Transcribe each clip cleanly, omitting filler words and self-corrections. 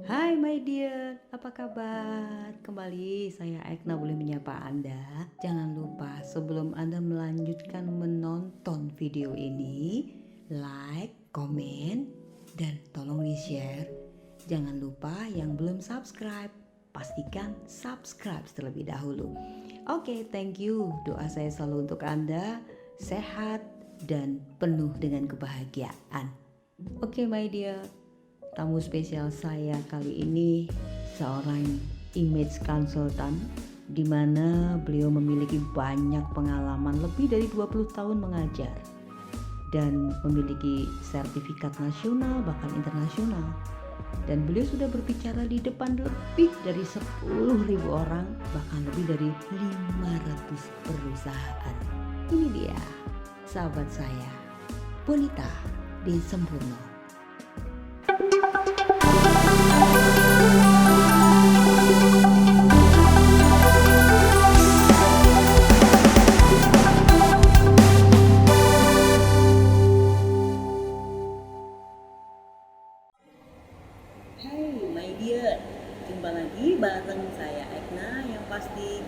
Hai my dear, apa kabar? Kembali saya Ekna boleh menyapa Anda. Jangan lupa sebelum Anda melanjutkan menonton video ini, like, komen, dan tolong di-share. Jangan lupa yang belum subscribe, pastikan subscribe terlebih dahulu. Oke, thank you. Doa saya selalu untuk Anda, sehat dan penuh dengan kebahagiaan. Oke my dear, tamu spesial saya kali ini seorang image consultant di mana beliau memiliki banyak pengalaman lebih dari 20 tahun mengajar dan memiliki sertifikat nasional bahkan internasional, dan beliau sudah berbicara di depan lebih dari 10.000 orang bahkan lebih dari 500 perusahaan. Ini dia sahabat saya, Bonita di Sempurna. Hai my dear, jumpa lagi bareng saya Ekna yang pasti,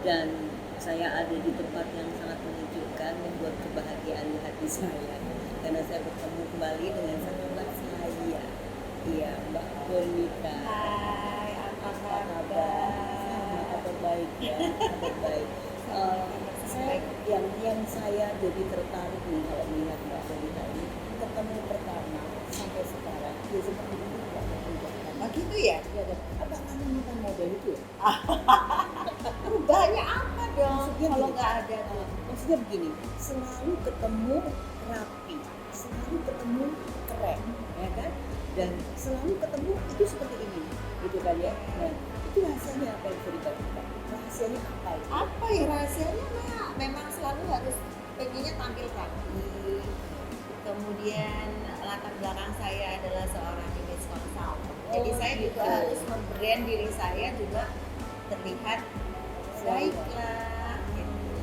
dan saya ada di tempat yang sangat menyejukkan, membuat kebahagiaan di hati saya karena saya bertemu kembali dengan sahabat saya, iya Mbak Bonita. Hai, apa Apa kabar? kabar? Sama, kabar baik ya, kabar baik. Yang saya jadi tertarik nih kalau melihat Mbak Bonita ini, ketemu pertama sampai sekarang dia seperti ini tidak ada perubahan. Oh gitu ya? Tidak ada. Apa kamu bukan model itu ya? Perubahannya apa dong Maksudnya kalau gini, nggak ada tuh? maksudnya begini, selalu ketemu rapi, selalu ketemu keren, ya kan? Dan selalu ketemu itu seperti ini, gitu kan ya? Nah, itu rahasianya apa yang bisa dibagikan? Rahasianya apa itu? Apa ya rahasianya? Mak? Memang selalu harus pengennya tampil rapi. Kemudian latar belakang saya adalah seorang image consultant. Jadi saya juga gitu. harus membrand diri saya juga terlihat baik lah, gitu.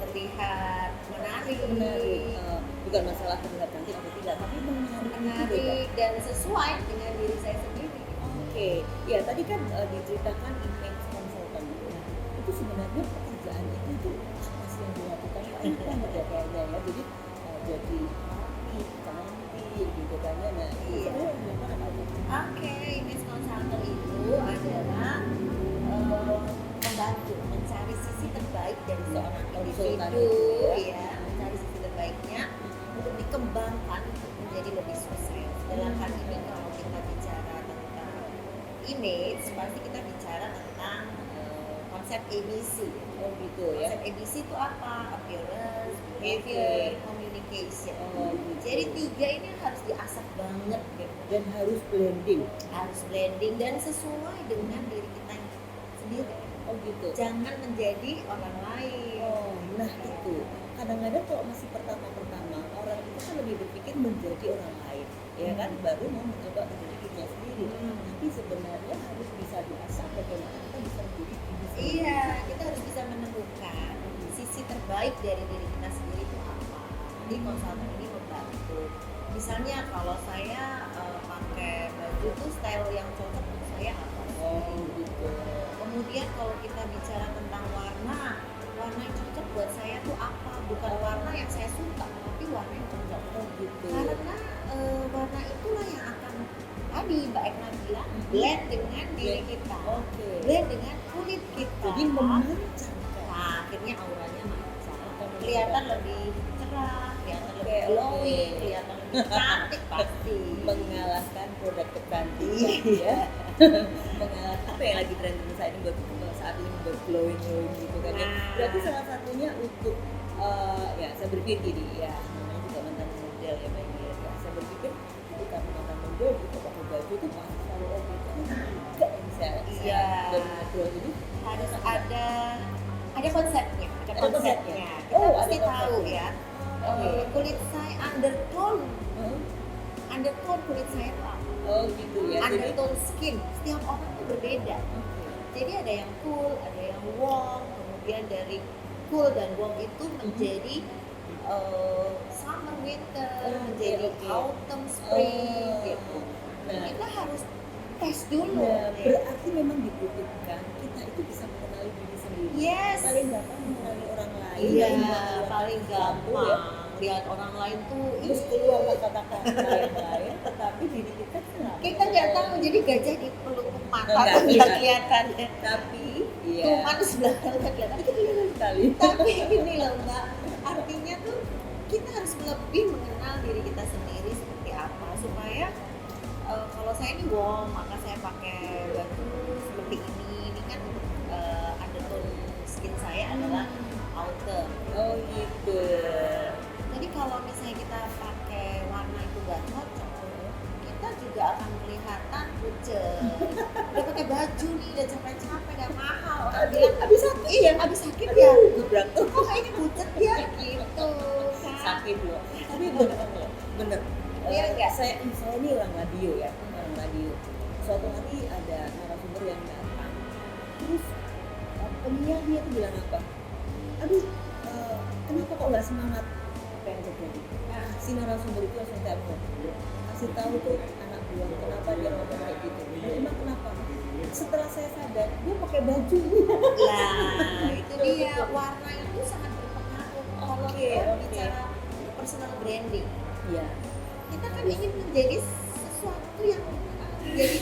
Terlihat menarik. Bukan masalah terlihat cantik atau tidak, tapi menarik. Menarik dan sesuai dengan diri saya sendiri. Oke, ya tadi kan diceritakan image consultant. Nah, itu sebenarnya pekerjaannya itu apa sih yang dilakukan? Itu kan kayaknya ya, jadi rapi, cantik, gitu kan ya. Nah, itu Iya. sebenarnya yang dilakukan apa aja? Oke, image consultant itu adalah membantu mencari sisi terbaik dari seorang Konsultan individu, itu ya. ya, mencari sisi terbaiknya untuk dikembangkan untuk menjadi lebih sukses. Dalam hal ini kalau kita bicara tentang image, pasti kita bicara tentang konsep ABC. Oh gitu ya. Konsep ABC itu apa? Appearance, behavior, communication. Oh, gitu. Jadi tiga ini harus diasah banget gitu. Dan harus blending. Harus blending dan sesuai dengan diri kita sendiri. Oh gitu. Jangan menjadi orang lain. Oh, nah itu kadang-kadang kalau masih pertama-pertama orang itu kan lebih berpikir menjadi orang lain, ya kan, baru mau mencoba menjadi dirinya sendiri. Tapi sebenarnya harus bisa diasah bagaimana kita bisa menjadi diri sendiri. Iya, kita harus bisa menemukan sisi terbaik dari diri kita sendiri itu apa. Jadi konsultan ini membantu. Misalnya kalau saya pakai baju tuh style yang cocok untuk saya apa? Oh gitu. Kemudian kalau kita bicara tentang warna yang cocok buat saya tuh apa? Bukan warna yang saya suka, tapi warna yang cocok. Oh gitu. Karena warna itulah yang akan tadi Mbak Ekna bilang blend dengan diri kita, Oke. blend dengan kulit kita. Jadi memancarkan. Nah, akhirnya auranya mancar, kelihatan lebih cerah, kelihatan lebih Oke, glowing, oke. kelihatan lebih cantik pasti. Mengalahkan produk kecantikan ya. Mengalahkan apa yang lagi tren saat ini saat ini buat glowing gitu kan ya. Nah. Berarti salah satunya untuk ya saya berpikir gini ya, namanya juga mantan model ya Mbak India ya. Saya berpikir itu karena mantan model itu pakai baju itu pasti selalu itu enggak yang saya Iya. dan ngobrol ini Harus ada konsepnya, ada Ada konsepnya. konsepnya. Kita Oh, pasti ada tahu konsepnya. ya. Oke. Kulit saya undertone Heeh. kulit saya itu apa? Oh gitu ya. Jadi Undertone skin. Setiap orang itu berbeda. Jadi ada yang cool, ada yang warm, kemudian dari cool dan warm itu menjadi summer winter, menjadi oke. autumn spring Oh. gitu. Nah. Kita harus tes dulu. Nah, berarti memang dibutuhkan kita itu bisa mengenali diri sendiri. Yes. Paling gampang mengenali orang lain. Iya, mengenali paling sesuatu, gampang. ya. Lihat orang lain tuh, Terus keluar kata-kata yang lain, tetapi diri kita nggak. kita nggak tahu. Jadi gajah di pelupuk mata Nggak tuh nggak kelihatan. Tapi, Tuman di sebelah kanan nggak kelihatan. itu kelihatan sekali. Tapi gini loh Mbak, artinya tuh kita harus lebih mengenal diri kita sendiri seperti apa supaya kalau saya ini warm maka saya pakai baju seperti ini kan undertone skin saya adalah autumn. Oh gitu. Jadi kalau misalnya kita pakai warna itu gak cocok, kita juga akan kelihatan pucet. Udah pakai baju nih, udah capek-capek, gak mahal. Orang bilang, Habis sakit iya, abis sakit ya. gebrak tuh. Kok kayaknya pucet ya gitu kan. Sakit loh. Tapi bener. Iya nggak? Saya ini orang radio ya, orang radio. Suatu hari ada narasumber yang datang, terus penyiarnya tuh bilang apa? Aduh, kenapa kok nggak semangat? Apa yang terjadi? Nah, si narasumber itu langsung telepon, kasih tahu tuh anak buah kenapa dia ngomong kayak gitu. Emang kenapa? Setelah saya sadar, dia pakai baju. Lah, itu dia, warna itu sangat berpengaruh. Kalau kita bicara personal branding, Iya. kita kan ingin menjadi sesuatu yang jadi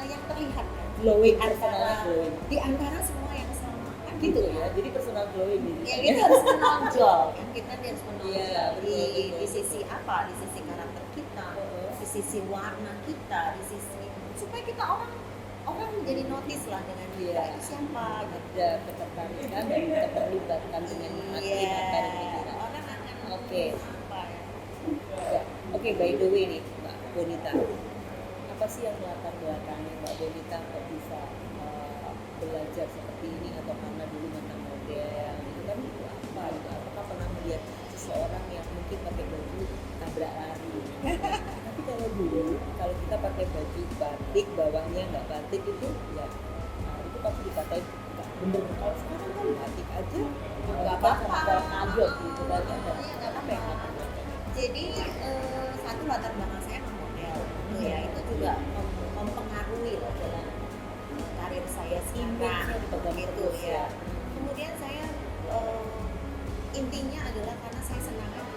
yang terlihat kan Glowing, antara personalnya glowing. di antara semua yang sama kan Gitu gitu ya, jadi personal glowing gitu. ya kita harus menonjol kan kita harus menonjol Iya, di betul. sisi apa, di sisi karakter kita, di sisi warna kita, di sisi supaya kita orang menjadi notice lah dengan kita Iya. itu siapa gitu. Ada ketertarikan dan keterlibatan dengan hati Iya, mata dan pikiran. orang akan Oke. apa ya. Ya. Oke, by the way nih Mbak Bonita, apa sih yang melatar belakangnya Mbak Bonita kok bisa belajar seperti ini atau karena dulu mantan model itu kan itu apa gitu? Apakah pernah melihat seseorang yang mungkin pakai baju tabrak lari? Tapi kalau dulu kalau kita pakai baju batik bawahnya nggak batik itu ya itu pasti dikatain nggak bener. Kalau sekarang kan batik aja nggak apa-apa kaget gitu kan ya. Iya, nggak Apa yang latar belakangnya? Jadi satu latar belakang saya memang model, ya itu juga mempengaruhi loh dalam karir saya Image-nya sekarang, dipegang gitu terus ya. Kemudian saya intinya adalah karena saya senang aja.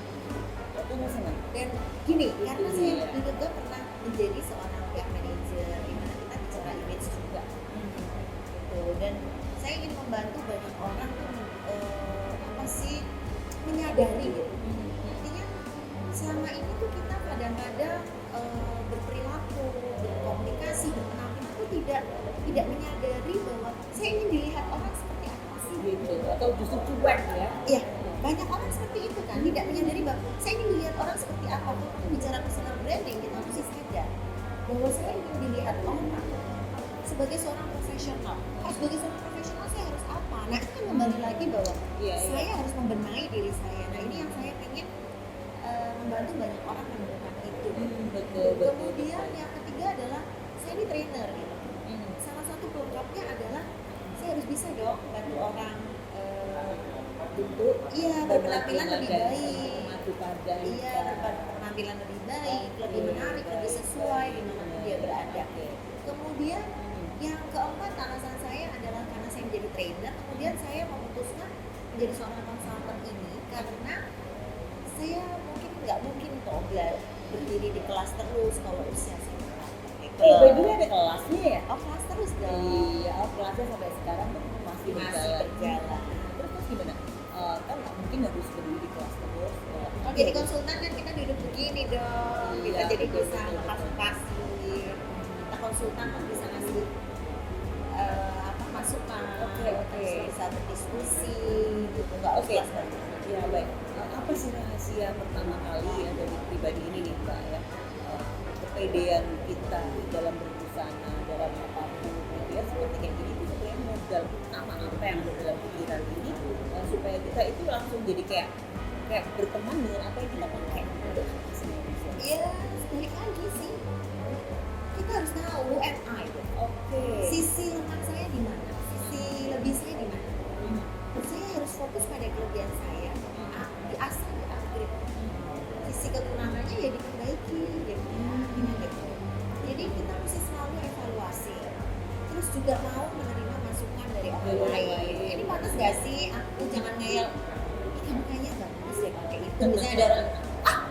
Aku nggak senang. Dan gini, karena saya Iya. juga pernah menjadi seorang PR manager, di mana kita bicara image juga, gitu. Dan saya ingin membantu banyak orang tuh apa sih menyadari gitu. Artinya selama ini tuh kita kadang-kadang berperilaku, berkomunikasi, berpenampilan tuh tidak menyadari bahwa saya ingin dilihat orang seperti apa sih Gitu atau justru cuek ya? ya. Banyak orang seperti itu kan, tidak menyadari bahwa saya ingin dilihat orang seperti apa. Kalau bicara personal branding, kita mesti sadar bahwa saya ingin dilihat orang sebagai seorang profesional. Sebagai seorang profesional saya harus apa? Nah itu kan kembali lagi bahwa Iya, saya harus membenahi diri saya. Nah ini yang saya ingin membantu banyak orang menemukan itu. Betul. Kemudian yang ketiga adalah saya ini trainer gitu. Salah satu pelengkapnya adalah saya harus bisa dong bantu orang Untuk iya berpenampilan lebih baik. maju pada Iya, berpenampilan lebih baik, lebih menarik, lebih sesuai dimanapun dia berada. Kemudian yang keempat alasan saya adalah karena saya menjadi trainer, kemudian saya memutuskan menjadi seorang konsultan ini karena saya nggak mungkin toh berdiri di kelas terus kalau usia saya berapa. by the way ada kelasnya ya? Oh kelas terus dong. Iya, kelasnya sampai sekarang tuh masih berjalan. Terus gimana? Kan nggak mungkin harus berdiri di kelas terus. Oh jadi konsultan kan kita duduk begini dong, Iya, kita jadi betul, bisa betul. lepas-lepas. Kita konsultan kan bisa ngasih masukan, Oke. bisa berdiskusi gitu, nggak Oke. usah seperti itu. Ya baik. Apa sih rahasia pertama kali ya dari pribadi ini nih Mbak ya? Kepedean kita dalam berbusana dalam apapun gitu ya seperti kayak gini itu sebenarnya modal utama apa yang ada dalam pikiran ini supaya kita itu langsung jadi kayak berteman dengan apa yang kita pakai untuk Indonesia. Iya, balik lagi sih. Kita harus tahu who am I. Oke. Sisi lemah saya di mana? Sisi lebih saya di mana? Saya harus fokus pada kelebihan saya. Diasah, di-upgrade. Sisi kekurangannya ya diperbaiki gitu. Jadi kita mesti selalu evaluasi juga mau menerima masukan dari orang lain. Ini pantas gak sih? Aku jangan ngeyel, "Ih, kamu kayaknya bagus ya pakai itu." Misalnya ada orang,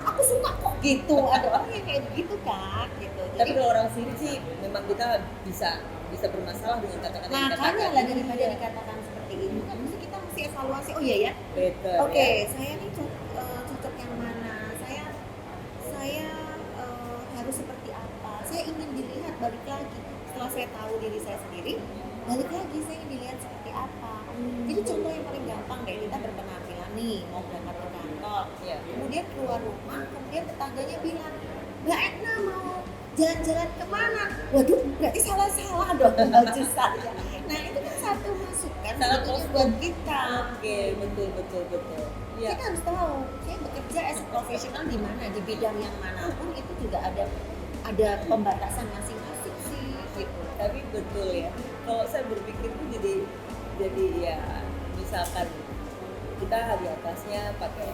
aku suka kok gitu. Ada orang yang kayak gitu kan, gitu. Tapi kalau orang sini sih memang kita bisa bermasalah dengan kata-kata yang makanya dikatakan. lah daripada dikatakan seperti itu kan mesti kita mesti evaluasi. Oh iya ya, Better, oke, ya. saya nih cocok yang mana? Saya harus seperti apa? Saya ingin dilihat balik lagi. Setelah saya tahu diri saya sendiri, balik lagi saya ingin dilihat seperti apa. Jadi contoh yang paling gampang deh, kita berpenampilan nih, mau berangkat ke kantor, Iya. kemudian keluar rumah, kemudian tetangganya bilang, "Mbak Etna mau jalan-jalan kemana?" Waduh, berarti salah-salah dong baju saya. Nah itu kan satu masukan Salah sebetulnya kostum. buat kita. Oke, betul. Iya. Kita harus tahu, saya bekerja as a profesional di mana, di bidang yang manapun itu juga ada pembatasan masing-masing sih, gitu. Tapi betul ya. Kalau saya berpikir tuh jadi ya misalkan kita di atasnya pakai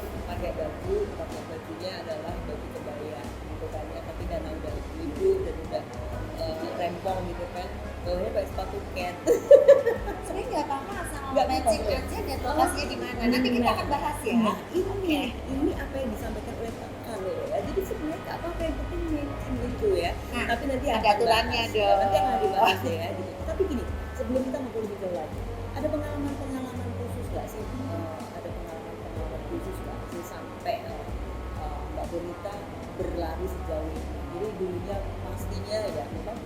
bajunya adalah baju kebaya gitu kan ya, tapi danau udah hidup dan udah rempong gitu kan, bawahnya pakai sepatu cat. Sebenarnya nggak apa-apa, asal Nggak matching apa-apa. aja dan lokasinya di mana. Nanti kita akan bahas ya. Nah, ini apa yang disampaikan oleh Pak Kalo ya. Jadi sebenarnya nggak apa-apa yang penting mention gitu ya. Nah, Tapi nanti ada akan aturannya dibahas. dong. Nanti akan dibahas ya. Gitu. Tapi gini, sebelum kita ngobrol lebih jauh lagi, ada pengalaman khusus nggak sih? Ada pengalaman khusus nggak sih sampai Mbak Bonita berlari sejauh ini? Jadi dulunya pastinya ya memang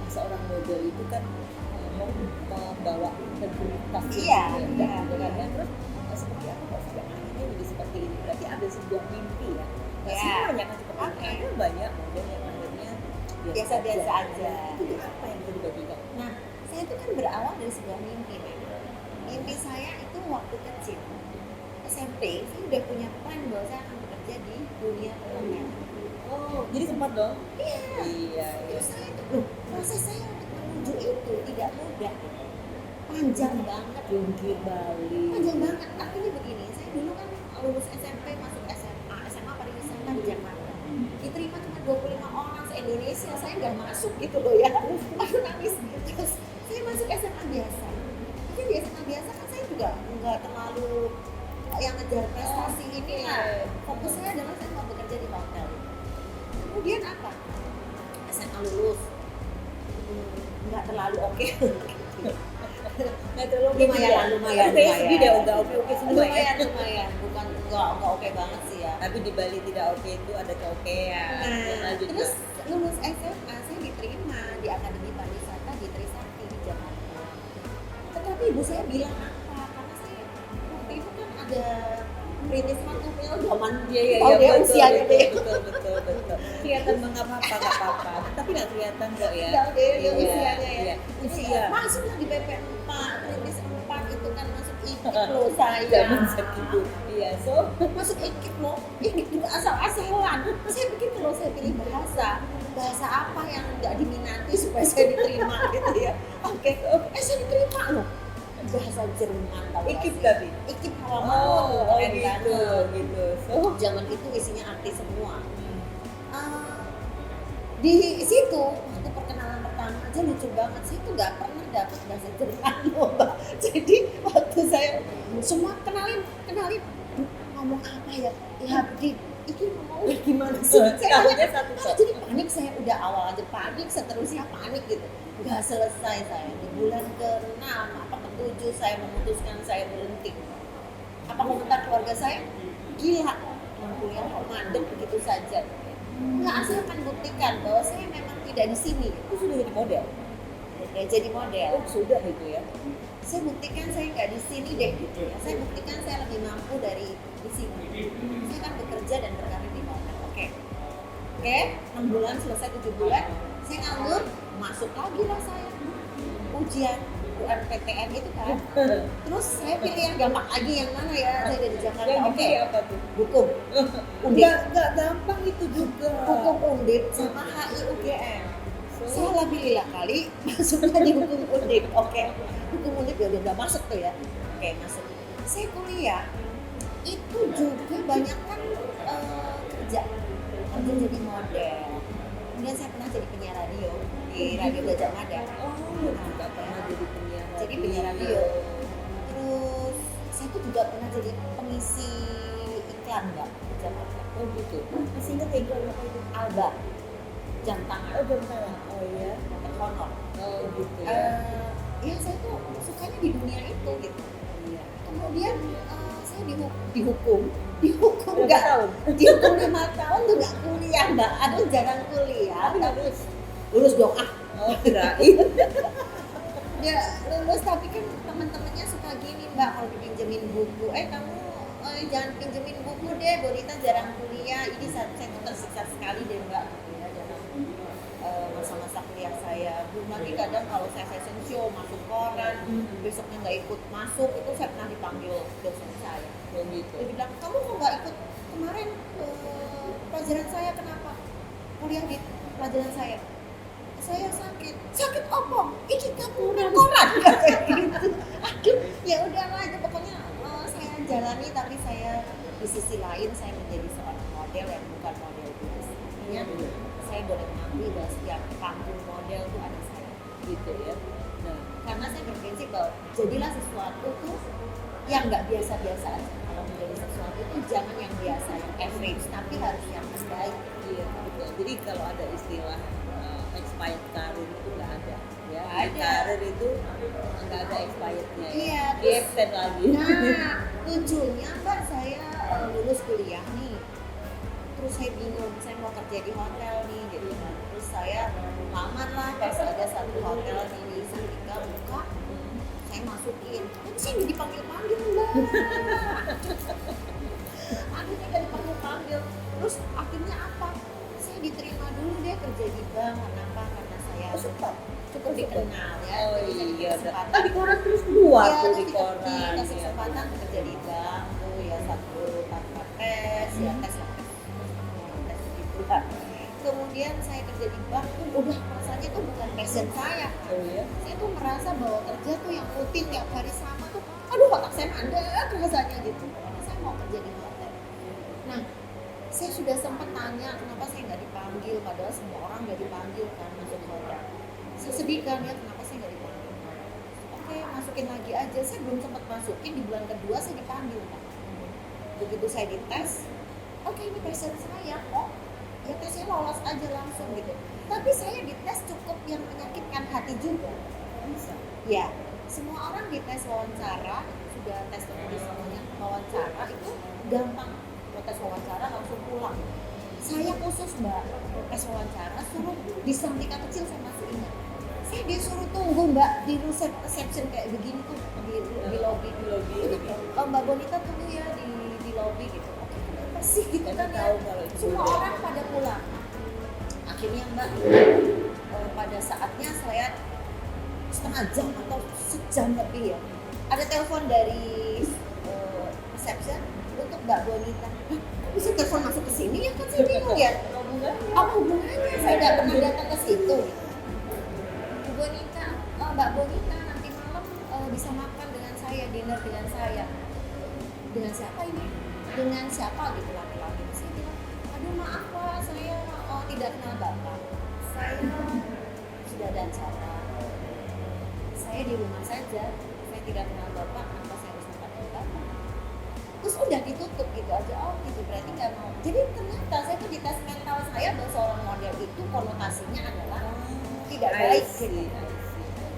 seorang model itu kan mau membawa integritas Iya, gitu iya. gitu kan ya. Terus seperti apa kok sampai akhirnya jadi seperti ini? Berarti ada sebuah mimpi ya. Nggak Iya. semuanya kan seperti itu. Oke. Ada banyak model yang akhirnya Biasa-biasa aja. Itu tuh apa yang bisa dibagikan? Nah, saya itu kan berawal dari sebuah mimpi, memang. Mimpi saya itu waktu kecil, SMP, saya udah punya plan bahwa saya akan bekerja di dunia perfilman. Oh, jadi sempat dong? Iya. Iya. Terus saya itu, loh, proses saya untuk menuju itu tidak mudah, panjang banget. Jungkir balik. Panjang banget. Artinya begini, saya dulu kan lulus SMP, masuk SMA pariwisata di Jakarta. Diterima cuma 25 orang se-Indonesia, saya nggak masuk gitu loh ya. Aku nangis. Terus saya masuk SMA biasa. Tapi di SMA biasa kan saya juga nggak terlalu yang ngejar prestasi ini lah. Fokus saya adalah saya mau bekerja di hotel. Kemudian apa? SMA lulus. Nggak terlalu oke. Nggak terlalu Lumayan. Tapi saya sedih deh, udah oke semua ya. Lumayan. Bukan nggak oke banget sih ya. Tapi di Bali tidak oke itu ada keokean. Ya, Nah, lanjut, terus Mbak. lulus SMA saya diterima di Akademi Pariwisata di Trisakti di Jakarta. Tetapi ibu saya bilang apa? Karena saya waktu itu kan ada perintis mil zaman Iya, tahu dia betul, usianya deh. betul. Kelihatan nggak apa-apa. Tapi nggak kelihatan kok ya. Tahu deh dia Iya, usianya ya. iya. Usia. Masuklah di BP 4, perintis 4 itu kan masuk IKIP loh saya. Zaman segitu. Iya, so Masuk IKIP loh, IKIP juga asal-asalan. Saya pikir kalau saya pilih bahasa apa yang nggak diminati supaya saya diterima gitu ya. Oke, saya diterima loh. Bahasa Jerman tahu nggak ikip sih? tapi. IKIP halaman, keren gitu, banget. gitu. So Zaman itu isinya artis semua. Di situ waktu perkenalan pertama aja lucu banget, saya tuh nggak pernah dapat bahasa Jerman loh Mbak. Jadi waktu saya semua kenalin ngomong apa ya ini ngomong gimana sih, saya tahunya satu jadi panik, saya udah awal aja panik, seterusnya panik gitu, nggak selesai. Saya di bulan ke-6 apa ke-7 saya memutuskan saya berhenti. Apa komentar keluarga saya? Gila, kuliah kok mandek begitu saja. Nggak, saya akan buktikan bahwa saya memang tidak di sini. itu sudah jadi model. Udah jadi model. Oh, sudah itu ya. Saya buktikan saya nggak di sini deh gitu ya. Saya buktikan saya lebih mampu dari di sini. Saya akan bekerja dan berkarir di hotel. Oke, 6 bulan selesai, 7 bulan saya nganggur, masuk lagi lah saya ujian UMPTN itu kan. Terus saya pilih yang gampang lagi, yang mana ya? Saya dari Jakarta. Yang Oke, dipilih apa tuh? hukum Undip, Nggak gampang itu juga. hukum Undip sama HI UGM. Salah pilih lah kali, masuknya di hukum Undip. Oke, hukum Undip ya udah masuk tuh ya. Oke, masuk. Saya kuliah itu juga banyak kan kerja jadi model. Kemudian saya pernah jadi penyiar radio di Radio Gajah Mada. juga pernah jadi penyiar Jadi penyiar radio. Terus saya tuh juga pernah jadi pengisi iklan Mbak di Jakarta. Oh gitu. Masih ingat ya iklan apa itu? Alba, jam tangan, Oh jam tangan. Oh iya. honor. Oh gitu ya. Ya saya tuh sukanya di dunia itu gitu. Iya. Kemudian saya dihukum Berapa nggak, tahun? dihukum 5 tahun tuh nggak kuliah Mbak. Aduh jarang kuliah, tapi lulus dong ah. Oh kirain. Dia lulus tapi kan teman-temannya suka gini Mbak, kalau dipinjemin buku, kamu jangan pinjemin buku deh, Bonita jarang kuliah. Ini saya tuh tersiksa sekali deh Mbak ya, dalam masa-masa kuliah saya. Belum lagi kadang kalau saya fashion show masuk koran, besoknya nggak ikut masuk, itu saya pernah dipanggil dosen saya. Oh gitu. Dia bilang, kamu kok nggak ikut kemarin pelajaran saya, kenapa kuliah di pelajaran saya? Saya sakit apa? Ini kamu koran gitu. Aduh, ya udahlah itu pokoknya saya jalani, tapi saya di sisi lain saya menjadi seorang model yang bukan model biasa. Artinya saya boleh mengakui bahwa setiap panggung model itu ada saya Gitu ya. Nah, karena saya berprinsip bahwa jadilah sesuatu tuh yang nggak biasa-biasa aja. Kalau menjadi sesuatu itu jangan yang biasa, yang average, tapi harus yang terbaik. iya betul. Jadi kalau ada istilah expired karir itu nggak ada. Ya. Nggak ada. Karir itu nggak ada expirednya. Iya, Di terus- extend lagi. Nah, lucunya Mbak, saya lulus kuliah nih, terus saya bingung, saya mau kerja di hotel nih gitu kan. Terus saya lamar lah, pas ada satu hotel di Salatiga buka, saya masukin. Tapi saya nggak dipanggil-panggil Mbak. Aduh, saya nggak dipanggil-panggil. Terus akhirnya apa? Saya diterima dulu deh kerja di bank. Kenapa? Karena saya Oh, sempat. cukup dikenal ya. Oh Jadi saya iya. kesempatan. Tadi koran terus keluar Iya, tuh terus di koran. dikasih ya. kesempatan bekerja di bank tuh ya, satu tanpa tes ya, tes lah tes gitu lah. Kemudian saya kerja di bank tuh udah rasanya tuh bukan passion saya. Oh iya. Saya tuh merasa bahwa kerja tuh yang rutin tiap hari sama tuh, aduh otak saya mandek rasanya gitu. Karena saya mau kerja di hotel. Nah, saya sudah sempat tanya kenapa saya nggak dipanggil, padahal semua orang nggak dipanggil kan masuk hotel. Saya sedih kan ya, kenapa saya nggak dipanggil. Oke, masukin lagi aja. Saya belum sempat masukin, di bulan kedua saya dipanggil Pak. Begitu saya dites, oke ini passion saya kok. Ya tesnya lolos aja langsung gitu. Tapi saya dites cukup yang menyakitkan hati juga. Bisa. Ya, semua orang dites wawancara, sudah tes tertulis semuanya, wawancara itu gampang. Mau tes wawancara langsung pulang. Saya khusus Mbak, tes wawancara suruh di Santika kecil saya masih ingat. Saya disuruh tunggu Mbak di reception kayak begini tuh di lobby. Di lobby. Oh, Mbak Bonita tunggu ya di lobby gitu. Oke, kenapa sih gitu Karena kan ya? tahu kalau itu Semua berbeda. orang pada pulang. Akhirnya Mbak, pada saatnya saya setengah jam atau sejam lebih ya, ada telepon dari reception untuk Mbak Bonita. Hah, kok bisa telepon masuk ke sini ya, kan saya bingung ya. Apa hubungannya? Saya nggak pernah datang ke situ. Bu Bonita, Mbak Bonita nanti malam bisa makan dengan saya, dinner dengan saya. Dengan siapa ini? Dengan siapa gitu laki-laki. Saya bilang, aduh maaf Pak, saya tidak kenal Bapak. Saya sudah ada acara. Saya di rumah saja. Saya tidak kenal Bapak, kenapa saya harus menghadap Bapak? Terus udah ditutup gitu aja. Oh gitu, berarti nggak mau. Jadi ternyata saya tuh di tes mental saya bahwa seorang model itu konotasinya adalah tidak baik gitu.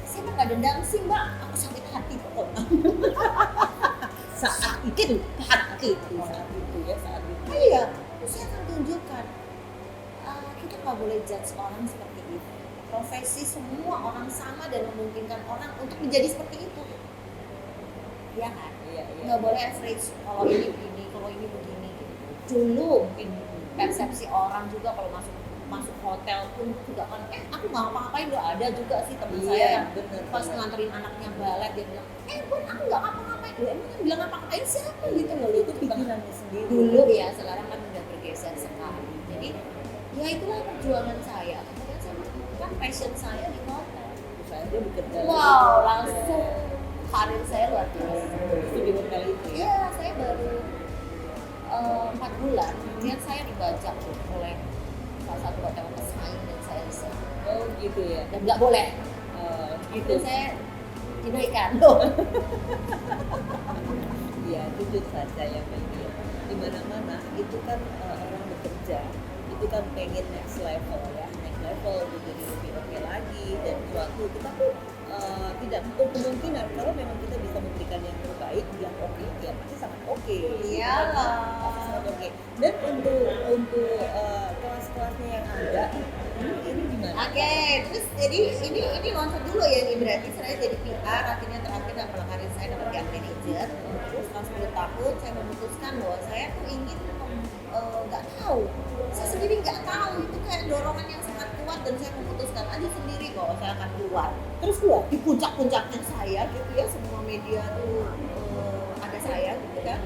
Saya mah nggak dendam sih Mbak, aku sakit hati pokoknya. Saat itu, saat itu ya, saat itu. Iya, terus saya akan tunjukkan. Kita nggak boleh judge orang seperti itu. Profesi semua orang sama dan memungkinkan orang untuk menjadi seperti itu. Iya kan? Iya, iya. Nggak boleh average. Kalau ini begini, kalau ini begini. Gitu. Dulu mungkin persepsi orang juga kalau masuk hotel pun juga kan, aku nggak ngapa-ngapain, udah ada juga sih teman saya Iya, yang bener. pas nganterin anaknya balet dia bilang, Bun aku nggak ngapa-ngapain. Loh, emang yang bilang ngapa-ngapain siapa gitu loh. Itu pikirannya sendiri. Dulu ya, sekarang kan udah bergeser sekali. Jadi ya itulah perjuangan saya. Kemudian saya menemukan passion saya di hotel. Terus aja bekerja. Wow, langsung karir saya luar biasa. Itu di hotel itu ya. Iya, saya baru 4 bulan, kemudian saya dibajak oleh salah satu hotel pesaing dan saya resign. Oh gitu ya. Dan nggak boleh. gitu. Itu saya dinaikan loh. Iya, jujur saja ya Maggie. Di mana-mana itu kan orang bekerja itu kan pengen next level ya, next level untuk jadi lebih oke lagi dan suatu kita tuh tidak menutup kemungkinan kalau memang kita bisa memberikan yang terbaik, yang oke, ya pasti sangat oke. Iyalah. Pasti sangat oke. Dan untuk kelas-kelasnya yang ada ini gimana? Oke, terus jadi ini loncat dulu ya, ini berarti saya jadi PR, akhirnya terakhir dapat karir saya dapat PR manager. Terus setelah 10 tahun saya memutuskan bahwa saya tuh ingin nggak tahu, saya sendiri nggak tahu, itu kayak dorongan yang sangat kuat dan saya memutuskan aja sendiri bahwa saya akan keluar. Terus keluar Di puncak-puncaknya saya gitu ya, semua media tuh ada saya gitu kan.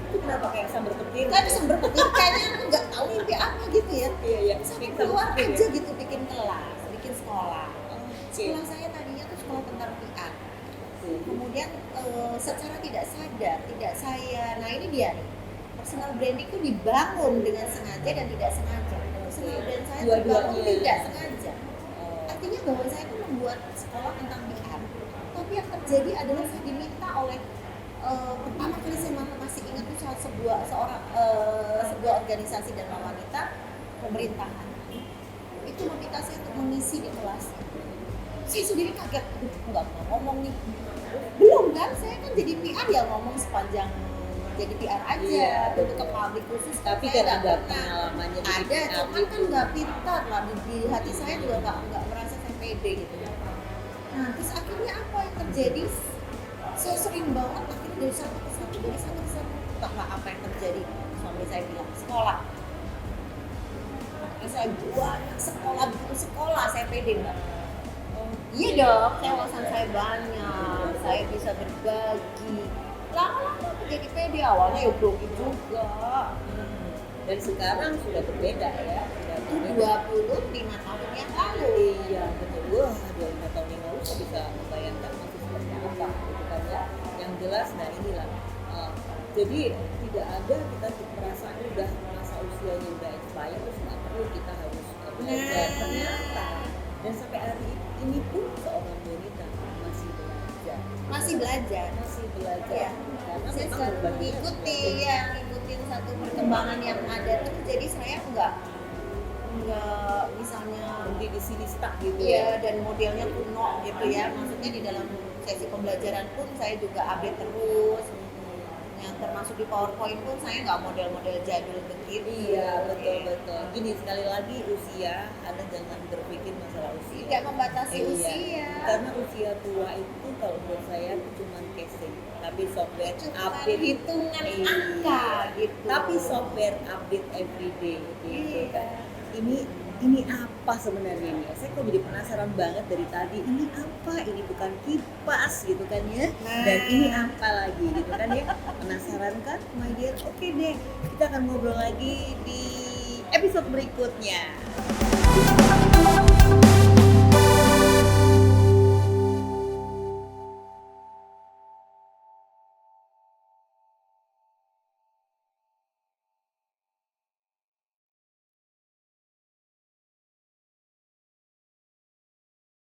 itu kenapa kayak sambar petir? Kan sambil petir kayaknya aku nggak tahu mimpi apa gitu ya. Iya iya. Saya Sambar keluar petir, aja ya? gitu, bikin kelas, bikin sekolah. Oke. Sekolah saya tadinya tuh sekolah tentang PR. Oke. Kemudian secara tidak sadar, tidak saya, nah ini dia nih, personal branding itu dibangun dengan sengaja dan tidak sengaja. Personal brand saya terbangun Dua-duanya. tidak sengaja. Oh, Artinya bahwa saya tuh membuat sekolah tentang PR, tapi yang terjadi adalah saya diminta oleh pertama kali saya masih ingat itu sebuah organisasi dan wanita pemerintahan itu meminta saya untuk mengisi di kelas. Saya sendiri kaget, aduh nggak mau ngomong nih, belum kan saya kan jadi PR ya ngomong sepanjang jadi PR aja, Iya, untuk ke betul. publik khusus tapi saya kan nggak ada pernah. pengalamannya di Ada, PR cuman itu. kan nggak pintar lah, di hati saya juga nggak merasa saya pede gitu. Nah terus akhirnya apa yang terjadi, saya sering banget akhirnya dari satu ke satu, bahwa apa yang terjadi, suami saya bilang sekolah, akhirnya saya banyak sekolah saya pede mbak. Iya dong, saya wawasan saya banyak, saya bisa berbagi, lama-lama aku jadi pede, awalnya ya grogi juga. Dan sekarang sudah berbeda ya, sudah Itu berbeda. 25 tahun yang lalu. Iya betul. Wah, 25 tahun yang lalu saya bisa membayangkan masih seperti apa gitu kan ya. Yang jelas, nah inilah. Jadi tidak ada kita merasa udah masa usianya udah expired terus nggak perlu kita harus belajar. Nah. Ternyata dan sampai hari ini pun seorang wanita masih belajar. Masih belajar. Masih belajar. Iya. Karena Saya memang selalu berbagai ngikutin satu perkembangan yang ada terus, jadi saya nggak misalnya berhenti di sini stuck gitu ya dan modelnya kuno gitu ya, maksudnya di dalam sesi pembelajaran pun saya juga update terus, yang termasuk di PowerPoint pun saya nggak model-model jadul begitu. Iya betul. Gini sekali lagi usia, Anda jangan berpikir masalah usia. Tidak membatasi Iya. usia. Karena usia tua itu kalau menurut saya itu cuma casing, tapi software Cuma update hitungan Iya. angka gitu. Tapi software update everyday gitu Iya. kan. Ini apa sebenarnya ini? Saya kok jadi penasaran banget dari tadi. Ini apa? Ini bukan kipas gitu kan ya? Nah. Dan ini apa lagi gitu kan ya? Penasaran kan, my dear? Oke deh, kita akan ngobrol lagi di episode berikutnya.